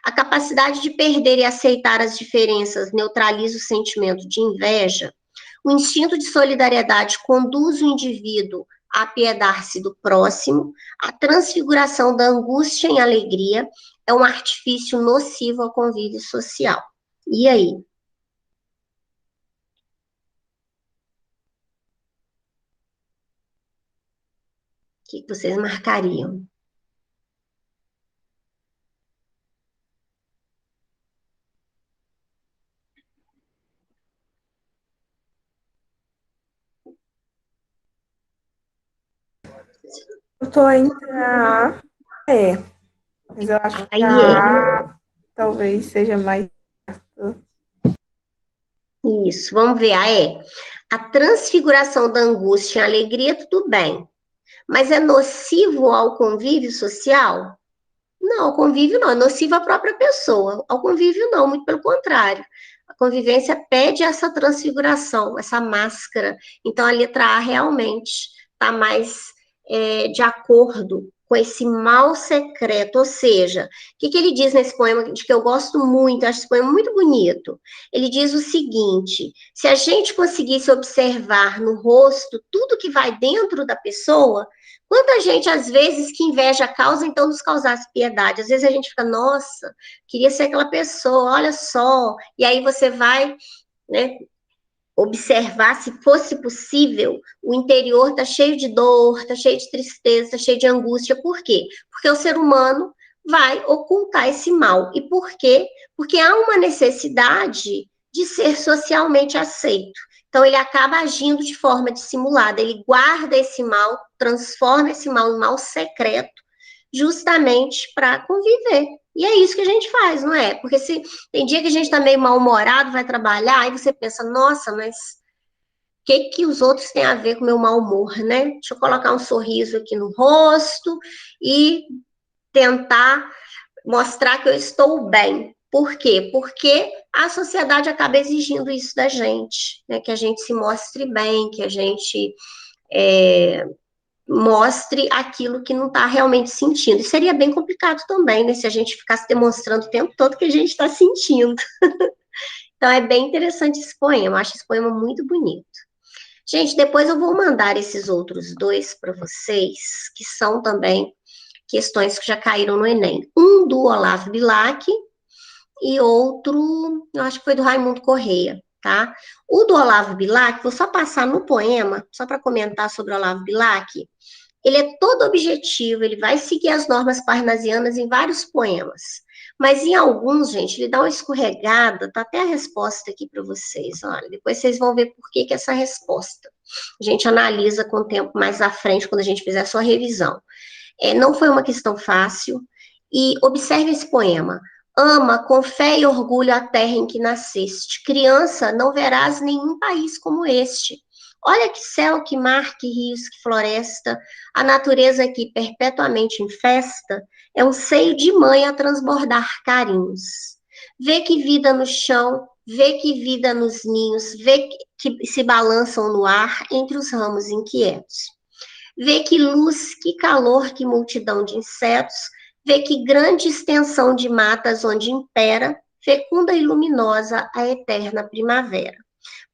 A capacidade de perder e aceitar as diferenças neutraliza o sentimento de inveja. O instinto de solidariedade conduz o indivíduo a apiedar-se do próximo. A transfiguração da angústia em alegria é um artifício nocivo ao convívio social. E aí? O que vocês marcariam? Eu tô entre a A e a E, mas eu acho que Aí a A talvez seja mais. Isso, vamos ver, a transfiguração da angústia em alegria, tudo bem, mas é nocivo ao convívio social? Não, ao convívio não, é nocivo à própria pessoa, ao convívio não, muito pelo contrário. A convivência pede essa transfiguração, essa máscara, então a letra A realmente está mais de acordo com esse mal secreto, ou seja, o que ele diz nesse poema, de que eu gosto muito, acho esse poema muito bonito, ele diz o seguinte, se a gente conseguisse observar no rosto tudo que vai dentro da pessoa, quanta gente, às vezes, que inveja causa, então nos causasse piedade, às vezes a gente fica, nossa, queria ser aquela pessoa, olha só, e aí você vai, né, observar, se fosse possível, o interior está cheio de dor, está cheio de tristeza, está cheio de angústia. Por quê? Porque o ser humano vai ocultar esse mal. E por quê? Porque há uma necessidade de ser socialmente aceito. Então, ele acaba agindo de forma dissimulada, ele guarda esse mal, transforma esse mal em mal secreto, justamente para conviver. E é isso que a gente faz, não é? Porque se tem dia que a gente está meio mal-humorado, vai trabalhar, aí você pensa, nossa, mas o que os outros têm a ver com o meu mau humor, né? Deixa eu colocar um sorriso aqui no rosto e tentar mostrar que eu estou bem. Por quê? Porque a sociedade acaba exigindo isso da gente, né? Que a gente se mostre bem, que a gente mostre aquilo que não está realmente sentindo. E seria bem complicado também, né? Se a gente ficasse demonstrando o tempo todo que a gente está sentindo. Então, é bem interessante esse poema. Eu acho esse poema muito bonito. Gente, depois eu vou mandar esses outros dois para vocês, que são também questões que já caíram no Enem. Um do Olavo Bilac e outro, eu acho que foi do Raimundo Correia, tá? O do Olavo Bilac, vou só passar no poema, só para comentar sobre o Olavo Bilac. Ele é todo objetivo, ele vai seguir as normas parnasianas em vários poemas. Mas em alguns, gente, ele dá uma escorregada, tá até a resposta aqui para vocês, olha, depois vocês vão ver por que essa resposta. A gente analisa com o tempo mais à frente, quando a gente fizer a sua revisão. Não foi uma questão fácil, e observe esse poema. Ama com fé e orgulho a terra em que nasceste. Criança, não verás nenhum país como este. Olha que céu, que mar, que rios, que floresta. A natureza aqui perpetuamente em festa é um seio de mãe a transbordar carinhos. Vê que vida no chão, vê que vida nos ninhos, vê que se balançam no ar entre os ramos inquietos. Vê que luz, que calor, que multidão de insetos, vê que grande extensão de matas onde impera, fecunda e luminosa, a eterna primavera.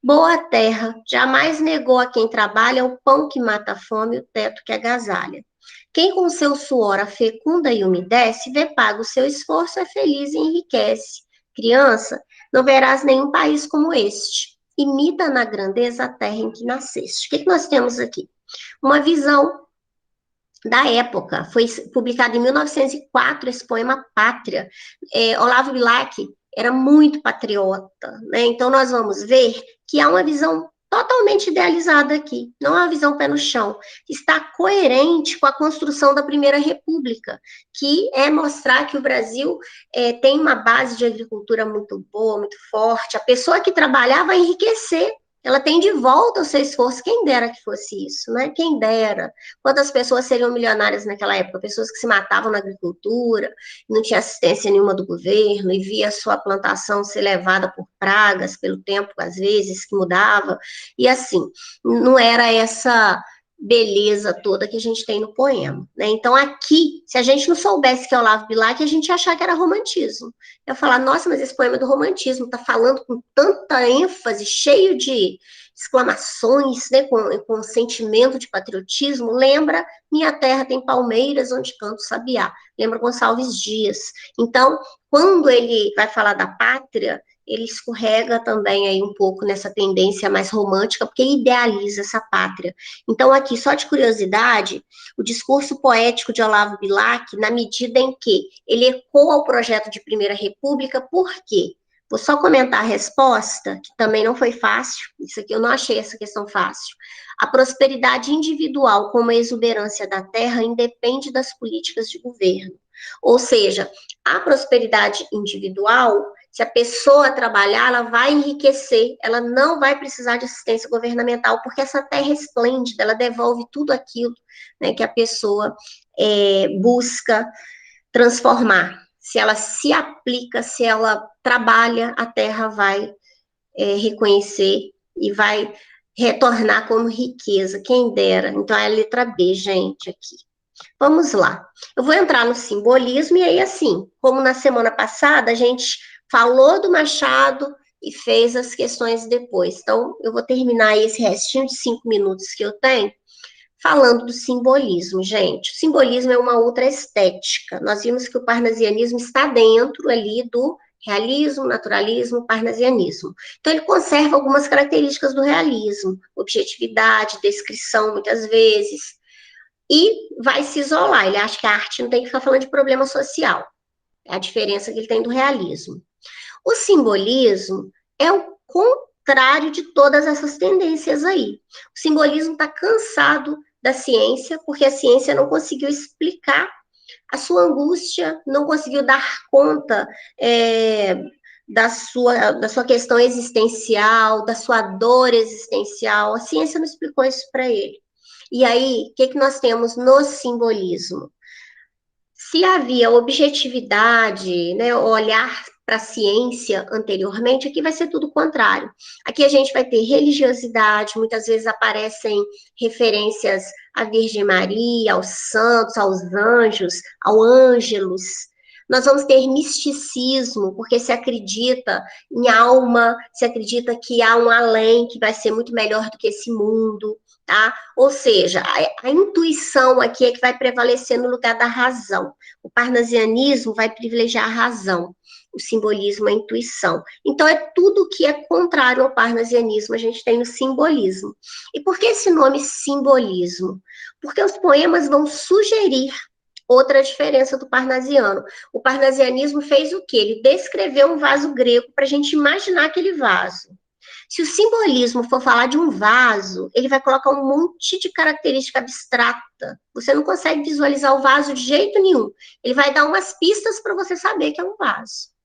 Boa terra, jamais negou a quem trabalha o pão que mata a fome, o teto que agasalha. Quem com seu suor a fecunda e umedece, vê pago o seu esforço, é feliz e enriquece. Criança, não verás nenhum país como este. Imita na grandeza a terra em que nasceste. O que nós temos aqui? Uma visão da época. Foi publicado em 1904 esse poema Pátria. Olavo Bilac era muito patriota, né? Então nós vamos ver que há uma visão totalmente idealizada aqui, não é uma visão pé no chão, está coerente com a construção da Primeira República, que é mostrar que o Brasil tem uma base de agricultura muito boa, muito forte, a pessoa que trabalhar vai enriquecer, ela tem de volta o seu esforço, quem dera que fosse isso, né? Quem dera. Quantas pessoas seriam milionárias naquela época? Pessoas que se matavam na agricultura, não tinha assistência nenhuma do governo, e via a sua plantação ser levada por pragas, pelo tempo, às vezes, que mudava. E assim, não era essa beleza toda que a gente tem no poema, né? Então aqui, se a gente não soubesse que é Olavo Bilac, a gente ia achar que era romantismo. Eu ia falar, nossa, mas esse poema é do romantismo, tá falando com tanta ênfase, cheio de exclamações, né, com sentimento de patriotismo, lembra Minha Terra tem palmeiras onde canto sabiá, lembra Gonçalves Dias. Então, quando ele vai falar da pátria, ele escorrega também aí um pouco nessa tendência mais romântica, porque idealiza essa pátria. Então, aqui, só de curiosidade, o discurso poético de Olavo Bilac, na medida em que ele ecoa o projeto de Primeira República, por quê? Vou só comentar a resposta, que também não foi fácil, isso aqui eu não achei essa questão fácil. A prosperidade individual, como a exuberância da terra, independe das políticas de governo. Ou seja, a prosperidade individual, se a pessoa trabalhar, ela vai enriquecer, ela não vai precisar de assistência governamental, porque essa terra é esplêndida, ela devolve tudo aquilo, né, que a pessoa busca transformar. Se ela se aplica, se ela trabalha, a terra vai reconhecer e vai retornar como riqueza, quem dera. Então, é a letra B, gente, aqui. Vamos lá. Eu vou entrar no simbolismo, e aí, assim, como na semana passada, a gente falou do Machado e fez as questões depois. Então, eu vou terminar esse restinho de 5 minutos que eu tenho falando do simbolismo, gente. O simbolismo é uma outra estética. Nós vimos que o parnasianismo está dentro ali do realismo, naturalismo, parnasianismo. Então, ele conserva algumas características do realismo, objetividade, descrição, muitas vezes, e vai se isolar. Ele acha que a arte não tem que ficar falando de problema social. É a diferença que ele tem do realismo. O simbolismo é o contrário de todas essas tendências aí. O simbolismo está cansado da ciência, porque a ciência não conseguiu explicar a sua angústia, não conseguiu dar conta da sua questão existencial, da sua dor existencial. A ciência não explicou isso para ele. E aí, o que nós temos no simbolismo? Se havia objetividade, né, olhar para a ciência anteriormente, aqui vai ser tudo o contrário. Aqui a gente vai ter religiosidade, muitas vezes aparecem referências à Virgem Maria, aos santos, aos anjos, ao ângelos. Nós vamos ter misticismo, porque se acredita em alma, se acredita que há um além que vai ser muito melhor do que esse mundo, tá? Ou seja, a intuição aqui é que vai prevalecer no lugar da razão. O parnasianismo vai privilegiar a razão, o simbolismo, a intuição. Então, é tudo que é contrário ao parnasianismo, a gente tem no simbolismo. E por que esse nome simbolismo? Porque os poemas vão sugerir outra diferença do parnasiano. O parnasianismo fez o quê? Ele descreveu um vaso grego para a gente imaginar aquele vaso. Se o simbolismo for falar de um vaso, ele vai colocar um monte de característica abstrata. Você não consegue visualizar o vaso de jeito nenhum. Ele vai dar umas pistas para você saber que é um vaso.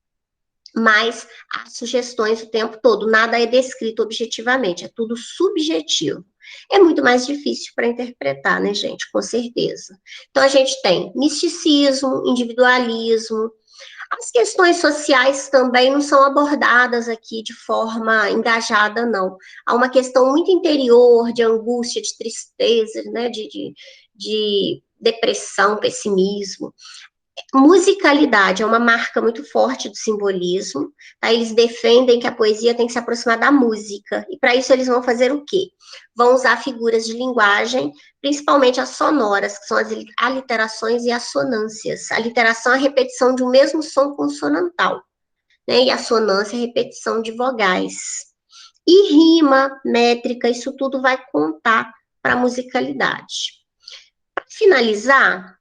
Mas há sugestões o tempo todo, nada é descrito objetivamente, é tudo subjetivo. É muito mais difícil para interpretar, né, gente? Com certeza. Então, a gente tem misticismo, individualismo. As questões sociais também não são abordadas aqui de forma engajada, não. Há uma questão muito interior, de angústia, de tristeza, né, de depressão, pessimismo. Musicalidade é uma marca muito forte do simbolismo, tá? Eles defendem que a poesia tem que se aproximar da música, e para isso eles vão fazer o quê? Vão usar figuras de linguagem, principalmente as sonoras, que são as aliterações e assonâncias. A literação é a repetição de um mesmo som consonantal, né? E a assonância é a repetição de vogais. E rima, métrica, isso tudo vai contar para a musicalidade. Para finalizar,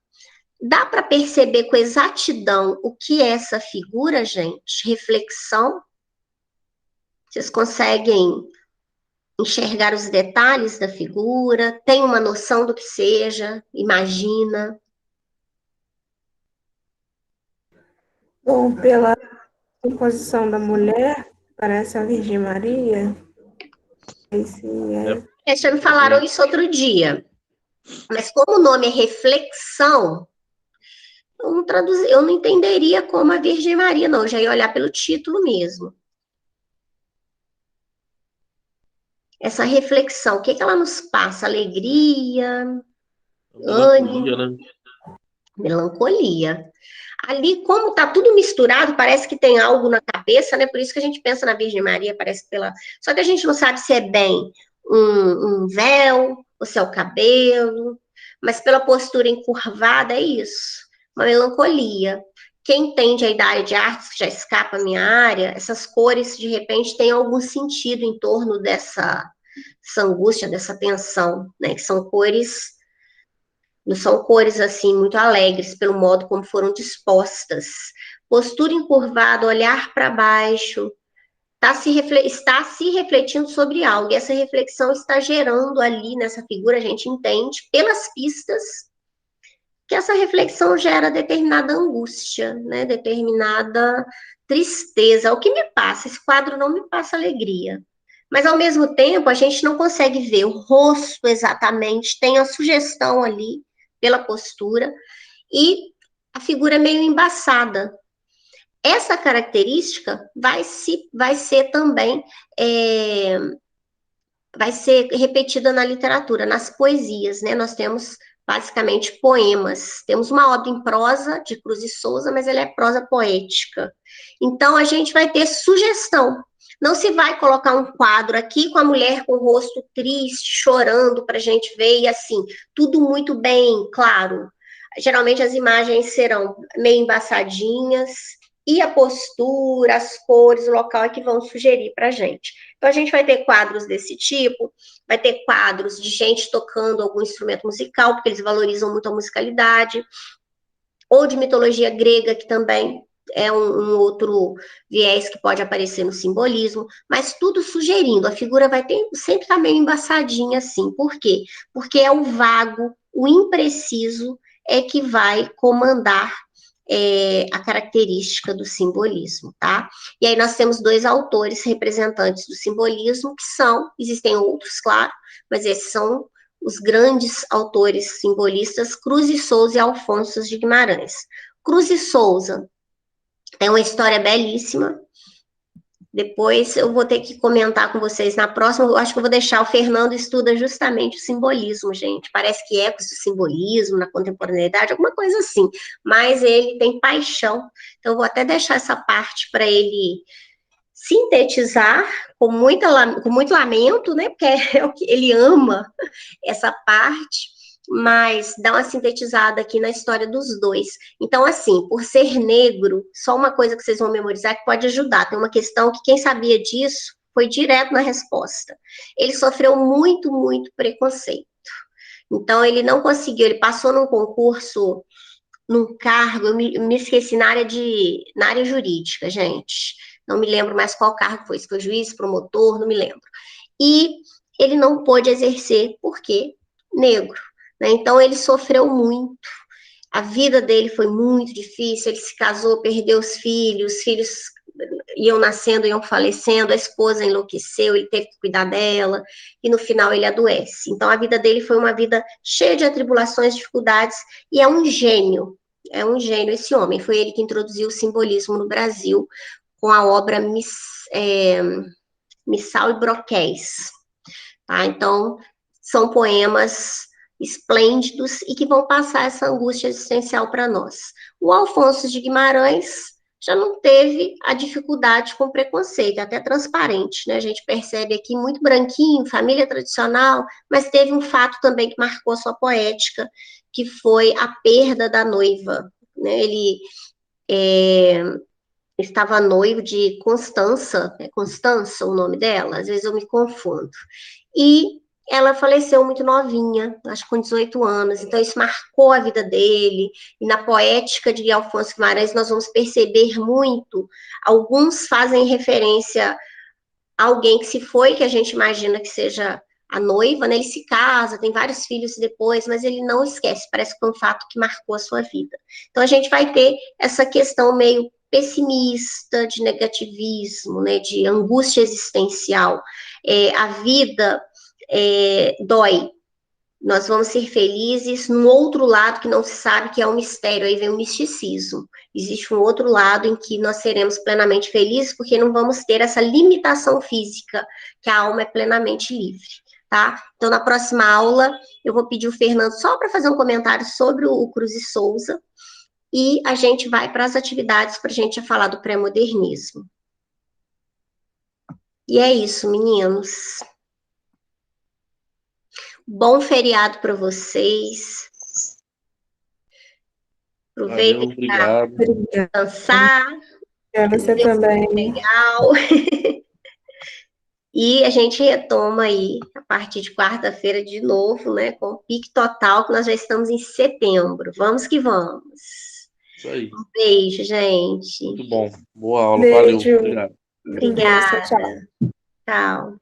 dá para perceber com exatidão o que é essa figura, gente? Reflexão? Vocês conseguem enxergar os detalhes da figura? Tem uma noção do que seja? Imagina? Bom, pela composição da mulher, parece a Virgem Maria. Esse Já me falaram isso outro dia. Mas como o nome é reflexão, eu não entenderia como a Virgem Maria, não. Eu já ia olhar pelo título mesmo. Essa reflexão, o que ela nos passa? Alegria, ânimo, Né? melancolia. Ali, como tá tudo misturado, parece que tem algo na cabeça, né? Por isso que a gente pensa na Virgem Maria, parece pela. Só que a gente não sabe se é bem um véu, ou se é o cabelo, mas pela postura encurvada, é isso. Uma melancolia. Quem entende aí da área de artes, que já escapa a minha área, essas cores, de repente, têm algum sentido em torno dessa angústia, dessa tensão, né? Que são cores. Não são cores assim muito alegres pelo modo como foram dispostas. Postura encurvada, olhar para baixo, está se refletindo sobre algo. E essa reflexão está gerando ali nessa figura, a gente entende, pelas pistas, que essa reflexão gera determinada angústia, né? Determinada tristeza. O que me passa? Esse quadro não me passa alegria. Mas, ao mesmo tempo, a gente não consegue ver o rosto exatamente, tem a sugestão ali pela postura, e a figura é meio embaçada. Essa característica vai ser também vai ser repetida na literatura, nas poesias, né? Nós temos basicamente poemas. Temos uma obra em prosa de Cruz e Souza, mas ela é prosa poética. Então a gente vai ter sugestão. Não se vai colocar um quadro aqui com a mulher com o rosto triste, chorando para a gente ver, e assim, tudo muito bem claro. Geralmente as imagens serão meio embaçadinhas, e a postura, as cores, o local é que vão sugerir para a gente. Então, a gente vai ter quadros desse tipo, vai ter quadros de gente tocando algum instrumento musical, porque eles valorizam muito a musicalidade, ou de mitologia grega, que também é um outro viés que pode aparecer no simbolismo, mas tudo sugerindo, a figura vai sempre estar meio embaçadinha assim. Por quê? Porque é o vago, o impreciso é que vai comandar a característica do simbolismo, tá? E aí nós temos dois autores representantes do simbolismo, existem outros, claro, mas esses são os grandes autores simbolistas, Cruz e Souza e Alfonso de Guimarães. Cruz e Souza É uma história belíssima. Depois eu vou ter que comentar com vocês na próxima. Eu acho que eu vou deixar o Fernando estuda justamente o simbolismo, gente. Parece que ecos do simbolismo na contemporaneidade, alguma coisa assim. Mas ele tem paixão. Então, eu vou até deixar essa parte para ele sintetizar com muito lamento, né? Porque é o que ele ama essa parte, mas dá uma sintetizada aqui na história dos dois. Então, assim, por ser negro, só uma coisa que vocês vão memorizar que pode ajudar. Tem uma questão que quem sabia disso foi direto na resposta. Ele sofreu muito, muito preconceito. Então, ele não conseguiu, ele passou num concurso, num cargo, eu me esqueci na área jurídica, gente. Não me lembro mais qual cargo foi, se foi juiz, promotor, não me lembro. E ele não pôde exercer porque negro, né? Então ele sofreu muito. A vida dele foi muito difícil. Ele se casou, perdeu os filhos iam nascendo, iam falecendo, a esposa enlouqueceu, ele teve que cuidar dela, e no final ele adoece. Então a vida dele foi uma vida cheia de atribulações, dificuldades, e é um gênio esse homem. Foi ele que introduziu o simbolismo no Brasil com a obra Missal e Broquéis. Tá? Então, são poemas esplêndidos e que vão passar essa angústia existencial para nós. O Alfonso de Guimarães já não teve a dificuldade com preconceito, até transparente, né? A gente percebe aqui muito branquinho, família tradicional, mas teve um fato também que marcou a sua poética, que foi a perda da noiva, né? Ele estava noivo de Constança, é Constança o nome dela? Às vezes eu me confundo. E ela faleceu muito novinha, acho que com 18 anos, então isso marcou a vida dele, e na poética de Alfonso Guimarães nós vamos perceber muito, alguns fazem referência a alguém que se foi, que a gente imagina que seja a noiva, né? Ele se casa, tem vários filhos depois, mas ele não esquece, parece que foi um fato que marcou a sua vida. Então a gente vai ter essa questão meio pessimista, de negativismo, né, de angústia existencial. A vida dói. Nós vamos ser felizes num outro lado que não se sabe, que é o mistério, aí vem o misticismo. Existe um outro lado em que nós seremos plenamente felizes, porque não vamos ter essa limitação física, que a alma é plenamente livre, tá? Então, na próxima aula, eu vou pedir o Fernando só para fazer um comentário sobre o Cruz e Souza, e a gente vai para as atividades para a gente falar do pré-modernismo. E é isso, meninos. Bom feriado para vocês. Aproveitem para descansar. Você também. Legal. E a gente retoma aí a partir de quarta-feira de novo, né? Com o pique total, que nós já estamos em setembro. Vamos que vamos. Isso aí. Um beijo, gente. Muito bom. Boa aula. Beijo. Valeu. Obrigado. Obrigada. Tchau. Tchau.